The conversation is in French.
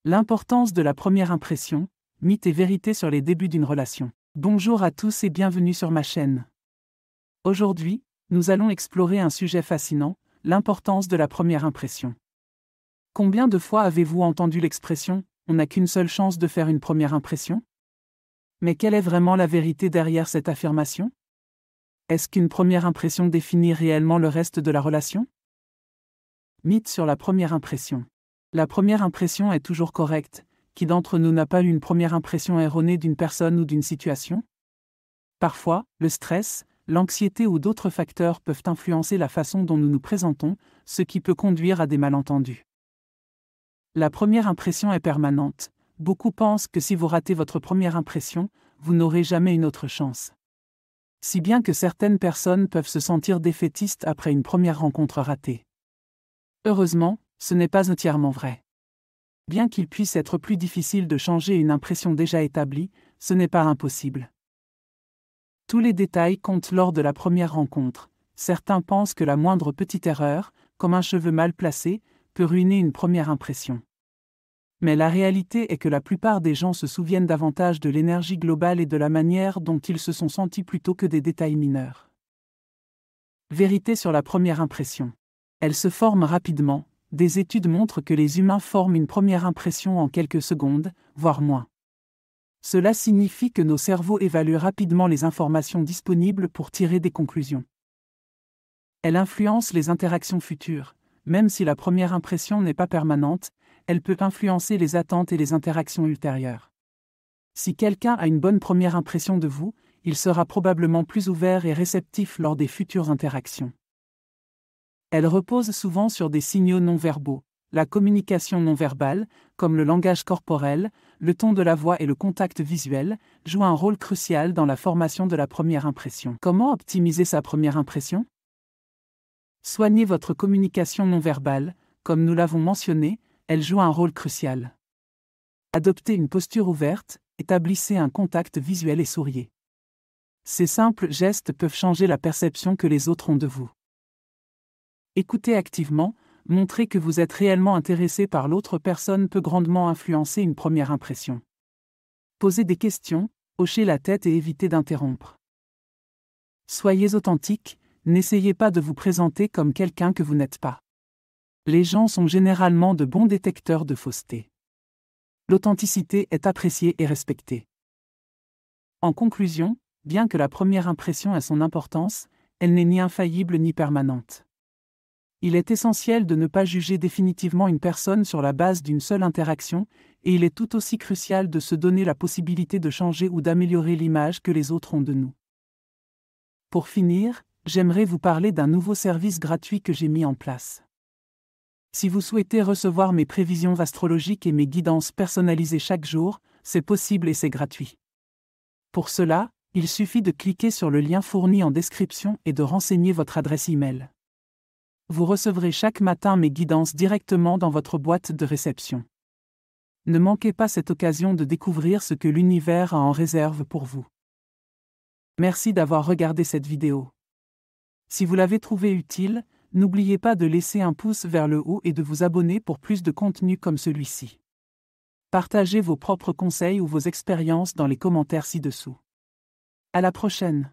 L'importance de la première impression, mythe et vérité sur les débuts d'une relation. Bonjour à tous et bienvenue sur ma chaîne. Aujourd'hui, nous allons explorer un sujet fascinant, l'importance de la première impression. Combien de fois avez-vous entendu l'expression « on n'a qu'une seule chance de faire une première impression » ? Mais quelle est vraiment la vérité derrière cette affirmation ? Est-ce qu'une première impression définit réellement le reste de la relation ? Mythe sur la première impression. La première impression est toujours correcte. Qui d'entre nous n'a pas eu une première impression erronée d'une personne ou d'une situation ? Parfois, le stress, l'anxiété ou d'autres facteurs peuvent influencer la façon dont nous nous présentons, ce qui peut conduire à des malentendus. La première impression est permanente. Beaucoup pensent que si vous ratez votre première impression, vous n'aurez jamais une autre chance. Si bien que certaines personnes peuvent se sentir défaitistes après une première rencontre ratée. Heureusement, ce n'est pas entièrement vrai. Bien qu'il puisse être plus difficile de changer une impression déjà établie, ce n'est pas impossible. Tous les détails comptent lors de la première rencontre. Certains pensent que la moindre petite erreur, comme un cheveu mal placé, peut ruiner une première impression. Mais la réalité est que la plupart des gens se souviennent davantage de l'énergie globale et de la manière dont ils se sont sentis plutôt que des détails mineurs. Vérité sur la première impression. Elle se forme rapidement. Des études montrent que les humains forment une première impression en quelques secondes, voire moins. Cela signifie que nos cerveaux évaluent rapidement les informations disponibles pour tirer des conclusions. Elle influence les interactions futures. Même si la première impression n'est pas permanente, elle peut influencer les attentes et les interactions ultérieures. Si quelqu'un a une bonne première impression de vous, il sera probablement plus ouvert et réceptif lors des futures interactions. Elle repose souvent sur des signaux non-verbaux. La communication non-verbale, comme le langage corporel, le ton de la voix et le contact visuel, jouent un rôle crucial dans la formation de la première impression. Comment optimiser sa première impression ? Soignez votre communication non-verbale, comme nous l'avons mentionné, elle joue un rôle crucial. Adoptez une posture ouverte, établissez un contact visuel et souriez. Ces simples gestes peuvent changer la perception que les autres ont de vous. Écoutez activement, montrer que vous êtes réellement intéressé par l'autre personne peut grandement influencer une première impression. Posez des questions, hochez la tête et évitez d'interrompre. Soyez authentique, n'essayez pas de vous présenter comme quelqu'un que vous n'êtes pas. Les gens sont généralement de bons détecteurs de fausseté. L'authenticité est appréciée et respectée. En conclusion, bien que la première impression ait son importance, elle n'est ni infaillible ni permanente. Il est essentiel de ne pas juger définitivement une personne sur la base d'une seule interaction, et il est tout aussi crucial de se donner la possibilité de changer ou d'améliorer l'image que les autres ont de nous. Pour finir, j'aimerais vous parler d'un nouveau service gratuit que j'ai mis en place. Si vous souhaitez recevoir mes prévisions astrologiques et mes guidances personnalisées chaque jour, c'est possible et c'est gratuit. Pour cela, il suffit de cliquer sur le lien fourni en description et de renseigner votre adresse e-mail. Vous recevrez chaque matin mes guidances directement dans votre boîte de réception. Ne manquez pas cette occasion de découvrir ce que l'univers a en réserve pour vous. Merci d'avoir regardé cette vidéo. Si vous l'avez trouvée utile, n'oubliez pas de laisser un pouce vers le haut et de vous abonner pour plus de contenu comme celui-ci. Partagez vos propres conseils ou vos expériences dans les commentaires ci-dessous. À la prochaine!